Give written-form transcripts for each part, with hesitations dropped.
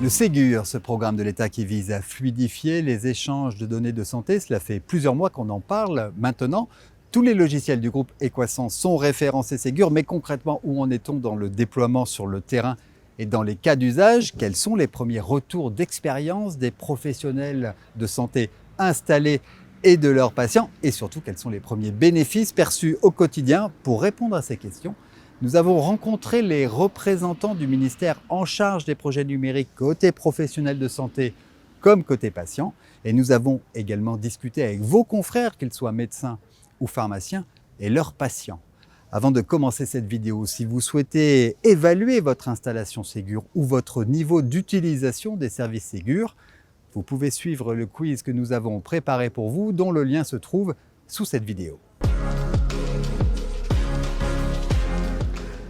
Le Ségur, ce programme de l'État qui vise à fluidifier les échanges de données de santé, cela fait plusieurs mois qu'on en parle. Maintenant, tous les logiciels du groupe Equasens sont référencés Ségur, mais concrètement, où en est-on dans le déploiement sur le terrain et dans les cas d'usage? Quels sont les premiers retours d'expérience des professionnels de santé installés et de leurs patients? Et surtout, quels sont les premiers bénéfices perçus au quotidien? Pour répondre à ces questions, nous avons rencontré les représentants du ministère en charge des projets numériques côté professionnel de santé comme côté patient. Et nous avons également discuté avec vos confrères, qu'ils soient médecins ou pharmaciens, et leurs patients. Avant de commencer cette vidéo, si vous souhaitez évaluer votre installation Ségur ou votre niveau d'utilisation des services Ségur, vous pouvez suivre le quiz que nous avons préparé pour vous, dont le lien se trouve sous cette vidéo.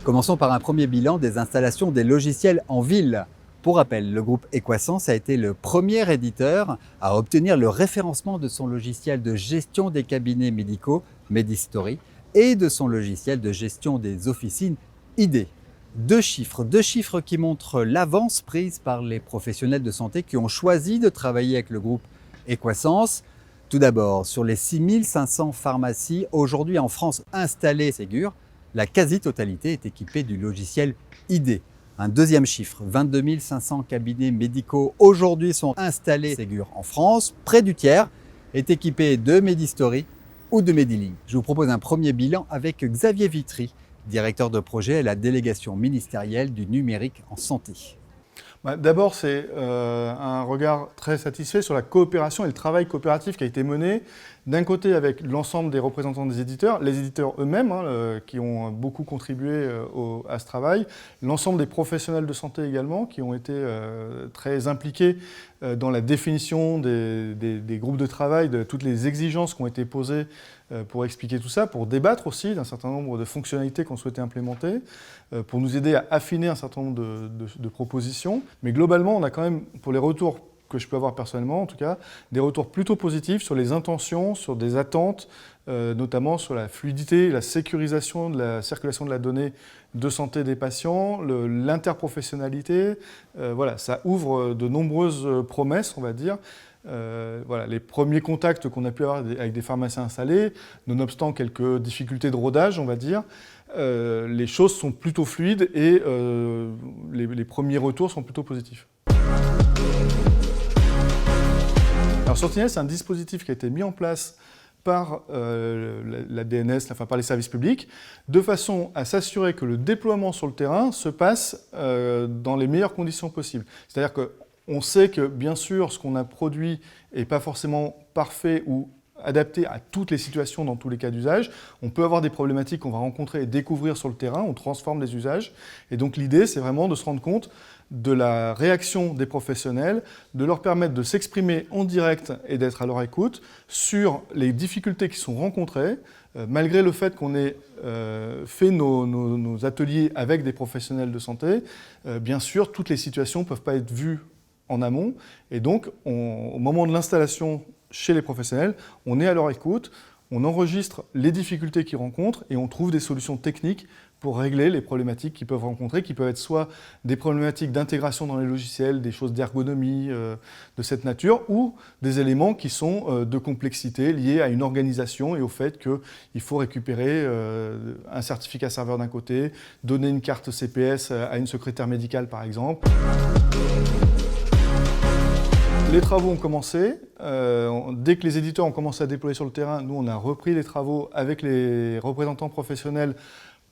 Commençons par un premier bilan des installations des logiciels en ville. Pour rappel, le groupe Equasens a été le premier éditeur à obtenir le référencement de son logiciel de gestion des cabinets médicaux, Medistory, et de son logiciel de gestion des officines, ID. Deux chiffres qui montrent l'avance prise par les professionnels de santé qui ont choisi de travailler avec le groupe Equasens. Tout d'abord, sur les 6500 pharmacies aujourd'hui en France installées Ségur, la quasi-totalité est équipée du logiciel ID. Un deuxième chiffre, 22 500 cabinets médicaux aujourd'hui sont installés Ségur en France. Près du tiers est équipé de Medistory ou de Medilink. Je vous propose un premier bilan avec Xavier Vitry, directeur de projet à la délégation ministérielle du numérique en santé. D'abord, c'est un regard très satisfait sur la coopération et le travail coopératif qui a été mené, d'un côté avec l'ensemble des représentants des éditeurs, les éditeurs eux-mêmes qui ont beaucoup contribué à ce travail, l'ensemble des professionnels de santé également qui ont été très impliqués dans la définition des groupes de travail, de toutes les exigences qui ont été posées pour expliquer tout ça, pour débattre aussi d'un certain nombre de fonctionnalités qu'on souhaitait implémenter, pour nous aider à affiner un certain nombre de propositions. Mais globalement, on a quand même, pour les retours que je peux avoir personnellement en tout cas, des retours plutôt positifs sur les intentions, sur des attentes, notamment sur la fluidité, la sécurisation de la circulation de la donnée de santé des patients, l'interprofessionnalité. Voilà, ça ouvre de nombreuses promesses, on va dire. Voilà, les premiers contacts qu'on a pu avoir avec des pharmaciens installés, nonobstant quelques difficultés de rodage, on va dire, les choses sont plutôt fluides et les premiers retours sont plutôt positifs. Alors Sentinelle, c'est un dispositif qui a été mis en place par la DNS, enfin par les services publics, de façon à s'assurer que le déploiement sur le terrain se passe dans les meilleures conditions possibles. C'est-à-dire qu'on sait que, bien sûr, ce qu'on a produit n'est pas forcément parfait ou adapté à toutes les situations dans tous les cas d'usage. On peut avoir des problématiques qu'on va rencontrer et découvrir sur le terrain, on transforme les usages. Et donc l'idée, c'est vraiment de se rendre compte de la réaction des professionnels, de leur permettre de s'exprimer en direct et d'être à leur écoute sur les difficultés qui sont rencontrées, malgré le fait qu'on ait fait nos ateliers avec des professionnels de santé. Bien sûr, toutes les situations ne peuvent pas être vues en amont, et donc au moment de l'installation chez les professionnels, on est à leur écoute, on enregistre les difficultés qu'ils rencontrent et on trouve des solutions techniques pour régler les problématiques qu'ils peuvent rencontrer, qui peuvent être soit des problématiques d'intégration dans les logiciels, des choses d'ergonomie de cette nature, ou des éléments qui sont de complexité liés à une organisation et au fait qu'il faut récupérer un certificat serveur d'un côté, donner une carte CPS à une secrétaire médicale par exemple. Les travaux ont commencé. Dès que les éditeurs ont commencé à déployer sur le terrain, nous, on a repris les travaux avec les représentants professionnels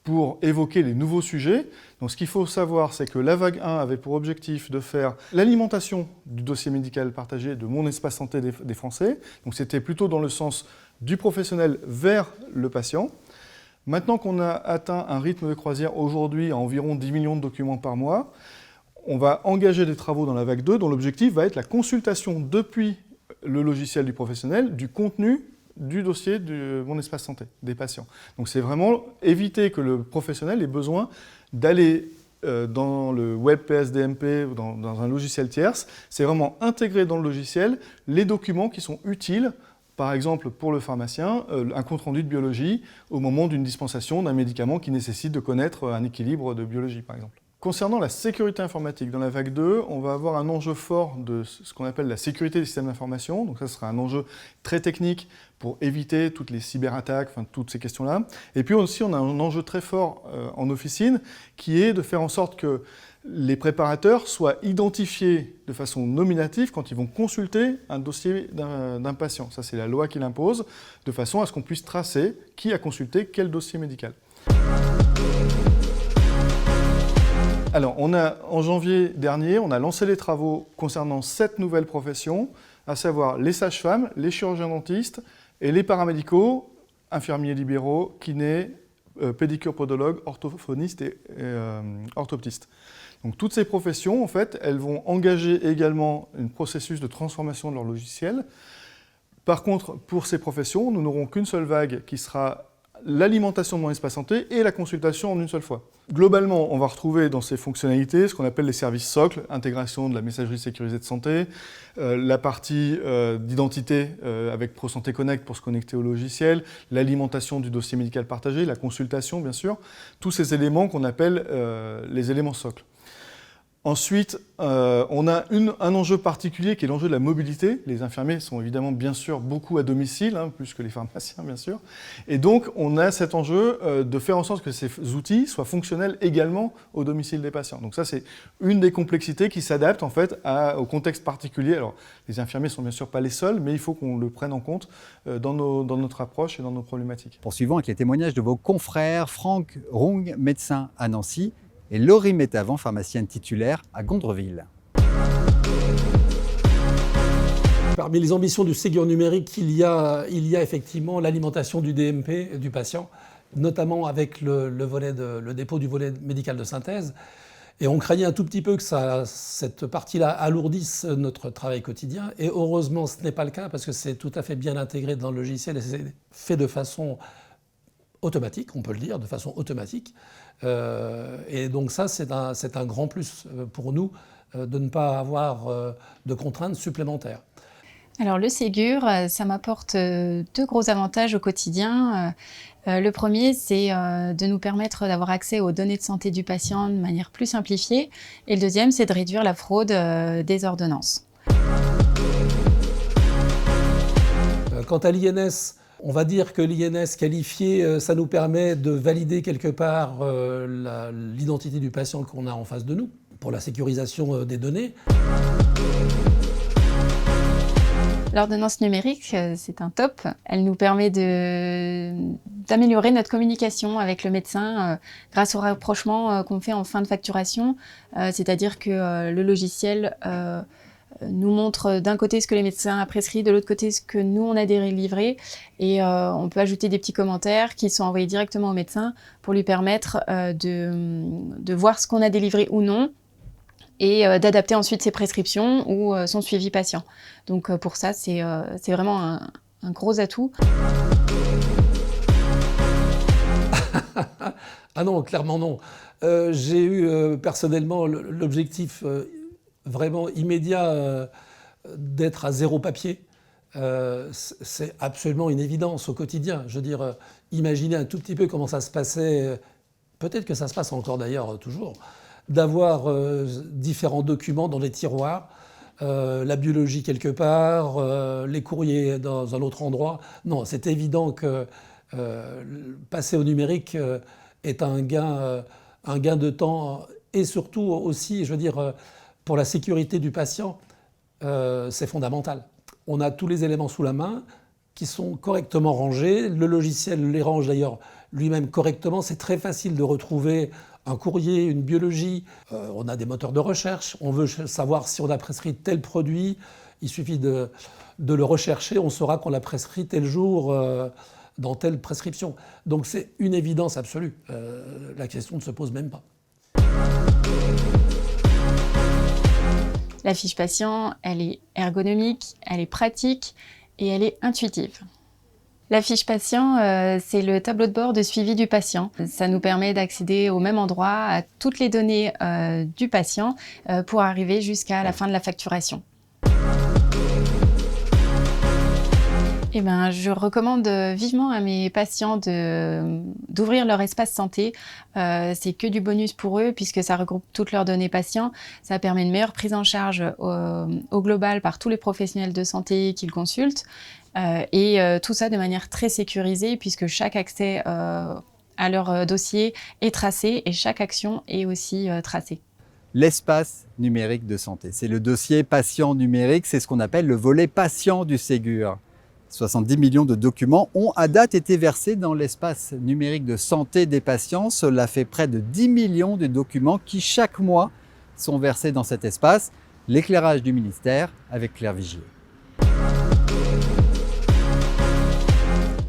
pour évoquer les nouveaux sujets. Donc, ce qu'il faut savoir, c'est que la vague 1 avait pour objectif de faire l'alimentation du dossier médical partagé de Mon Espace Santé des Français. Donc, c'était plutôt dans le sens du professionnel vers le patient. Maintenant qu'on a atteint un rythme de croisière aujourd'hui à environ 10 millions de documents par mois, on va engager des travaux dans la vague 2 dont l'objectif va être la consultation depuis le logiciel du professionnel du contenu du dossier de Mon Espace Santé des patients. Donc c'est vraiment éviter que le professionnel ait besoin d'aller dans le web PSDMP ou dans un logiciel tierce. C'est vraiment intégrer dans le logiciel les documents qui sont utiles, par exemple pour le pharmacien, un compte-rendu de biologie au moment d'une dispensation d'un médicament qui nécessite de connaître un équilibre de biologie par exemple. Concernant la sécurité informatique, dans la vague 2, on va avoir un enjeu fort de ce qu'on appelle la sécurité des systèmes d'information. Donc ça sera un enjeu très technique pour éviter toutes les cyberattaques, enfin toutes ces questions-là. Et puis aussi, on a un enjeu très fort en officine qui est de faire en sorte que les préparateurs soient identifiés de façon nominative quand ils vont consulter un dossier d'un patient. Ça, c'est la loi qui l'impose, de façon à ce qu'on puisse tracer qui a consulté quel dossier médical. Alors, en janvier dernier, on a lancé les travaux concernant 7 nouvelles professions, à savoir les sages-femmes, les chirurgiens-dentistes et les paramédicaux, infirmiers libéraux, kinés, pédicures podologues, orthophonistes et orthoptistes. Donc toutes ces professions, en fait, elles vont engager également un processus de transformation de leur logiciel. Par contre, pour ces professions, nous n'aurons qu'une seule vague qui sera l'alimentation de mon espace santé et la consultation en une seule fois. Globalement, on va retrouver dans ces fonctionnalités ce qu'on appelle les services socles, intégration de la messagerie sécurisée de santé, la partie d'identité avec ProSanté Connect pour se connecter au logiciel, l'alimentation du dossier médical partagé, la consultation bien sûr, tous ces éléments qu'on appelle les éléments socles. Ensuite, on a un enjeu particulier qui est l'enjeu de la mobilité. Les infirmiers sont évidemment bien sûr beaucoup à domicile, plus que les pharmaciens bien sûr. Et donc on a cet enjeu de faire en sorte que ces outils soient fonctionnels également au domicile des patients. Donc ça c'est une des complexités qui s'adapte en fait au contexte particulier. Alors les infirmiers sont bien sûr pas les seuls, mais il faut qu'on le prenne en compte dans notre approche et dans nos problématiques. Poursuivons avec les témoignages de vos confrères, Franck Rung, médecin à Nancy, et Laurie Métavant, pharmacienne titulaire à Gondreville. Parmi les ambitions du Ségur numérique, il y a effectivement l'alimentation du DMP du patient, notamment avec le dépôt du volet médical de synthèse. Et on craignait un tout petit peu que cette partie-là alourdisse notre travail quotidien. Et heureusement, ce n'est pas le cas parce que c'est tout à fait bien intégré dans le logiciel et c'est fait de façon automatique, on peut le dire, de façon automatique. Et donc ça, c'est un grand plus pour nous de ne pas avoir de contraintes supplémentaires. Alors le Ségur, ça m'apporte 2 gros avantages au quotidien. Le premier, c'est de nous permettre d'avoir accès aux données de santé du patient de manière plus simplifiée. Et le deuxième, c'est de réduire la fraude des ordonnances. Quant à l'INS, on va dire que l'INS qualifié, ça nous permet de valider quelque part l'identité du patient qu'on a en face de nous, pour la sécurisation des données. L'ordonnance numérique, c'est un top. Elle nous permet d'améliorer notre communication avec le médecin grâce au rapprochement qu'on fait en fin de facturation. C'est-à-dire que le logiciel nous montre d'un côté ce que les médecins ont prescrit, de l'autre côté ce que nous on a délivré, et on peut ajouter des petits commentaires qui sont envoyés directement au médecin pour lui permettre de voir ce qu'on a délivré ou non et d'adapter ensuite ses prescriptions ou son suivi patient. Donc pour ça, c'est vraiment un gros atout. Ah non, clairement non. J'ai eu personnellement l'objectif vraiment immédiat d'être à 0 papier. C'est absolument une évidence au quotidien. Je veux dire, imaginez un tout petit peu comment ça se passait, peut-être que ça se passe encore d'ailleurs toujours, d'avoir différents documents dans les tiroirs, la biologie quelque part, les courriers dans un autre endroit. Non, c'est évident que passer au numérique est un gain de temps et surtout aussi, je veux dire, pour la sécurité du patient, c'est fondamental. On a tous les éléments sous la main qui sont correctement rangés. Le logiciel les range d'ailleurs lui-même correctement. C'est très facile de retrouver un courrier, une biologie. On a des moteurs de recherche. On veut savoir si on a prescrit tel produit. Il suffit de le rechercher. On saura qu'on l'a prescrit tel jour dans telle prescription. Donc c'est une évidence absolue. La question ne se pose même pas. La fiche patient, elle est ergonomique, elle est pratique et elle est intuitive. La fiche patient, c'est le tableau de bord de suivi du patient. Ça nous permet d'accéder au même endroit à toutes les données du patient pour arriver jusqu'à la fin de la facturation. Eh ben, je recommande vivement à mes patients d'ouvrir leur espace santé. C'est que du bonus pour eux puisque ça regroupe toutes leurs données patients. Ça permet une meilleure prise en charge au global par tous les professionnels de santé qu'ils consultent. Tout ça de manière très sécurisée puisque chaque accès à leur dossier est tracé et chaque action est aussi tracée. L'espace numérique de santé, c'est le dossier patient numérique, c'est ce qu'on appelle le volet patient du Ségur. 70 millions de documents ont à date été versés dans l'espace numérique de santé des patients. Cela fait près de 10 millions de documents qui chaque mois sont versés dans cet espace. L'éclairage du ministère avec Claire Vigier.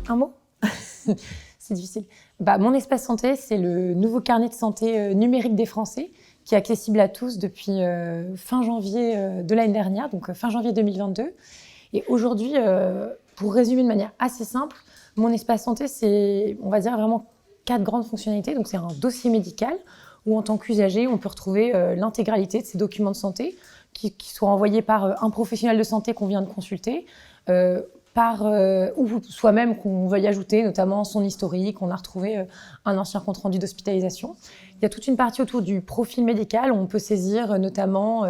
Un mot? C'est difficile. Mon espace santé, c'est le nouveau carnet de santé numérique des Français qui est accessible à tous depuis fin janvier de l'année dernière, donc fin janvier 2022. Et aujourd'hui, pour résumer de manière assez simple, mon espace santé, c'est, on va dire, vraiment 4 grandes fonctionnalités. Donc, c'est un dossier médical où, en tant qu'usager, on peut retrouver l'intégralité de ces documents de santé qui sont envoyés par un professionnel de santé qu'on vient de consulter, ou soi-même qu'on veuille ajouter, notamment son historique. On a retrouvé un ancien compte-rendu d'hospitalisation. Il y a toute une partie autour du profil médical où on peut saisir notamment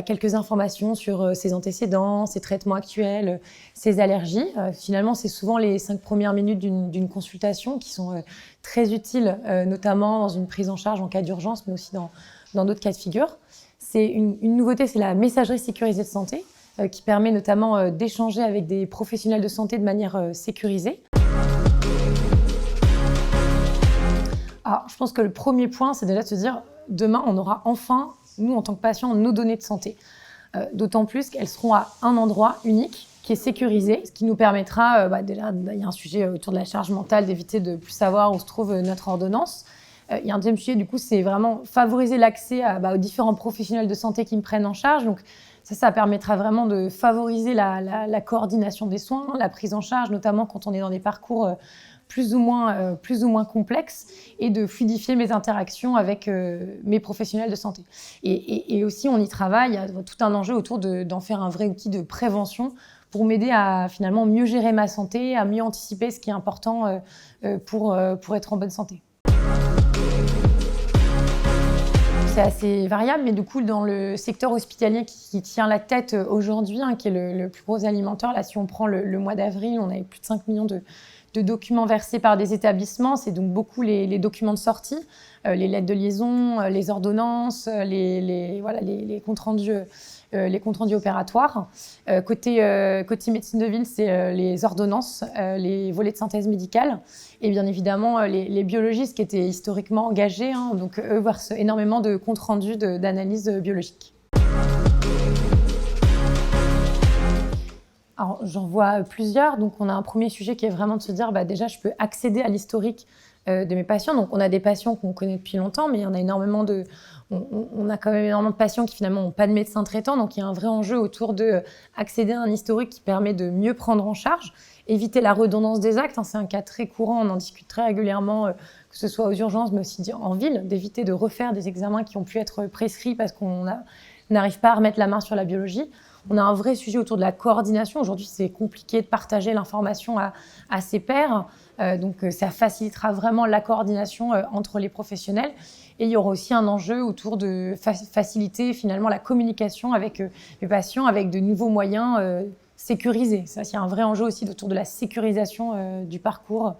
quelques informations sur ses antécédents, ses traitements actuels, ses allergies. Finalement, c'est souvent les 5 premières minutes d'une consultation qui sont très utiles, notamment dans une prise en charge en cas d'urgence, mais aussi dans d'autres cas de figure. C'est une nouveauté, c'est la messagerie sécurisée de santé, qui permet notamment d'échanger avec des professionnels de santé de manière sécurisée. Alors, je pense que le premier point, c'est déjà de se dire, demain, on aura enfin, nous, en tant que patients, nos données de santé. D'autant plus qu'elles seront à un endroit unique, qui est sécurisé, ce qui nous permettra, déjà, il y a un sujet autour de la charge mentale, d'éviter de plus savoir où se trouve notre ordonnance. Il y a un deuxième sujet, du coup, c'est vraiment favoriser l'accès aux différents professionnels de santé qui me prennent en charge. Donc, ça permettra vraiment de favoriser la coordination des soins, la prise en charge, notamment quand on est dans des parcours plus ou moins complexes, et de fluidifier mes interactions avec mes professionnels de santé. Et aussi, on y travaille, il y a tout un enjeu autour d'en faire un vrai outil de prévention pour m'aider à finalement mieux gérer ma santé, à mieux anticiper ce qui est important pour être en bonne santé. C'est assez variable, mais du coup, dans le secteur hospitalier qui tient la tête aujourd'hui, qui est le plus gros alimenteur, là, si on prend le mois d'avril, on avait plus de 5 millions de documents versés par des établissements. C'est donc beaucoup les documents de sortie, les lettres de liaison, les ordonnances, les comptes rendus opératoires. Côté médecine de ville, c'est les ordonnances, les volets de synthèse médicale. Et bien évidemment, les biologistes qui étaient historiquement engagés, donc eux versent énormément de comptes rendus d'analyse biologique. Alors, j'en vois plusieurs. Donc, on a un premier sujet qui est vraiment de se dire, déjà, je peux accéder à l'historique de mes patients. Donc, on a des patients qu'on connaît depuis longtemps, mais il y en a énormément on a quand même énormément de patients qui finalement n'ont pas de médecin traitant. Donc, il y a un vrai enjeu autour d'accéder à un historique qui permet de mieux prendre en charge, éviter la redondance des actes. C'est un cas très courant, on en discute très régulièrement, que ce soit aux urgences, mais aussi en ville, d'éviter de refaire des examens qui ont pu être prescrits parce qu'on n'arrive pas à remettre la main sur la biologie. On a un vrai sujet autour de la coordination. Aujourd'hui, c'est compliqué de partager l'information à ses pairs. Donc, ça facilitera vraiment la coordination entre les professionnels. Et il y aura aussi un enjeu autour de faciliter finalement la communication avec les patients avec de nouveaux moyens sécurisés. Ça, il y a un vrai enjeu aussi autour de la sécurisation du parcours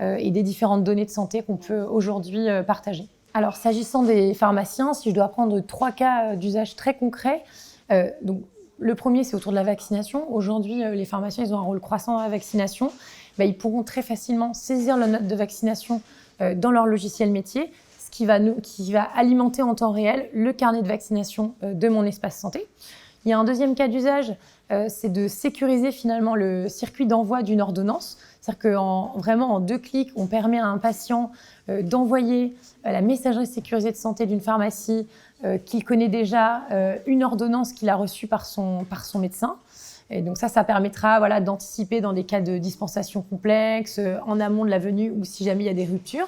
et des différentes données de santé qu'on peut aujourd'hui partager. Alors, s'agissant des pharmaciens, si je dois prendre 3 cas d'usage très concrets, donc, le premier, c'est autour de la vaccination. Aujourd'hui, les pharmaciens, ils ont un rôle croissant dans la vaccination. Ils pourront très facilement saisir la note de vaccination dans leur logiciel métier, ce qui va alimenter en temps réel le carnet de vaccination de mon espace santé. Il y a un deuxième cas d'usage, c'est de sécuriser finalement le circuit d'envoi d'une ordonnance. C'est-à-dire vraiment en 2 clics, on permet à un patient d'envoyer la messagerie sécurisée de santé d'une pharmacie qu'il connaît déjà, une ordonnance qu'il a reçue par son médecin. Et donc ça permettra d'anticiper dans des cas de dispensation complexe, en amont de la venue ou si jamais il y a des ruptures.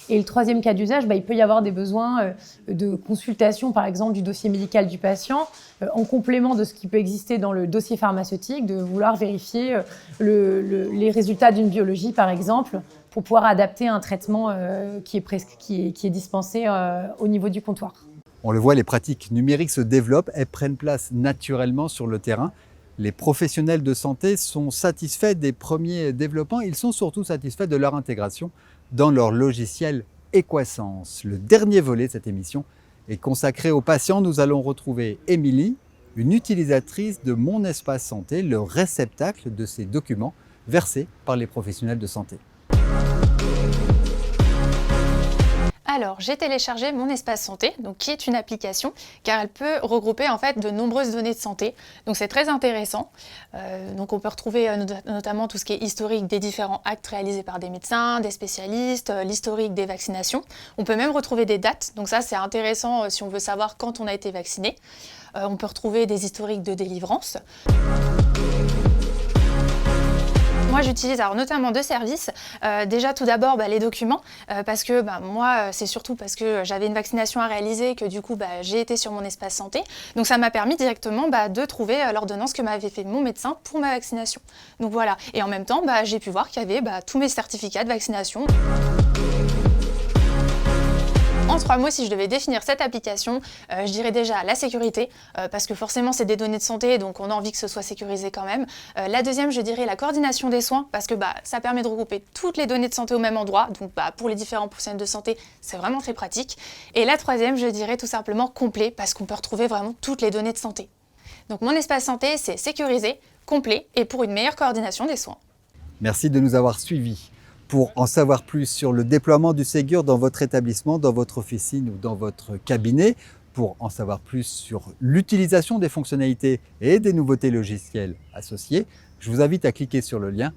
Et le troisième cas d'usage, il peut y avoir des besoins de consultation, par exemple, du dossier médical du patient, en complément de ce qui peut exister dans le dossier pharmaceutique, de vouloir vérifier les résultats d'une biologie, par exemple, pour pouvoir adapter un traitement qui est dispensé au niveau du comptoir. On le voit, les pratiques numériques se développent, elles prennent place naturellement sur le terrain. Les professionnels de santé sont satisfaits des premiers développements, ils sont surtout satisfaits de leur intégration dans leur logiciel Equasens. Le dernier volet de cette émission est consacré aux patients. Nous allons retrouver Émilie, une utilisatrice de Mon Espace Santé, le réceptacle de ces documents versés par les professionnels de santé. Alors, j'ai téléchargé Mon Espace Santé, donc qui est une application, car elle peut regrouper en fait de nombreuses données de santé. Donc c'est très intéressant. Donc on peut retrouver notamment tout ce qui est historique des différents actes réalisés par des médecins, des spécialistes, l'historique des vaccinations. On peut même retrouver des dates. Donc ça c'est intéressant si on veut savoir quand on a été vacciné. On peut retrouver des historiques de délivrance. Moi, j'utilise alors notamment deux services. Déjà, tout d'abord, les documents, parce que moi, c'est surtout parce que j'avais une vaccination à réaliser que du coup, j'ai été sur Mon Espace Santé. Donc, ça m'a permis directement de trouver l'ordonnance que m'avait fait mon médecin pour ma vaccination. Donc voilà. Et en même temps, j'ai pu voir qu'il y avait tous mes certificats de vaccination. En 3 mots, si je devais définir cette application, je dirais déjà la sécurité, parce que forcément c'est des données de santé, donc on a envie que ce soit sécurisé quand même. La deuxième, je dirais la coordination des soins, parce que ça permet de regrouper toutes les données de santé au même endroit, donc pour les différents professionnels de santé, c'est vraiment très pratique. Et la troisième, je dirais tout simplement complet, parce qu'on peut retrouver vraiment toutes les données de santé. Donc Mon Espace Santé, c'est sécurisé, complet, et pour une meilleure coordination des soins. Merci de nous avoir suivis. Pour en savoir plus sur le déploiement du Ségur dans votre établissement, dans votre officine ou dans votre cabinet, pour en savoir plus sur l'utilisation des fonctionnalités et des nouveautés logicielles associées, je vous invite à cliquer sur le lien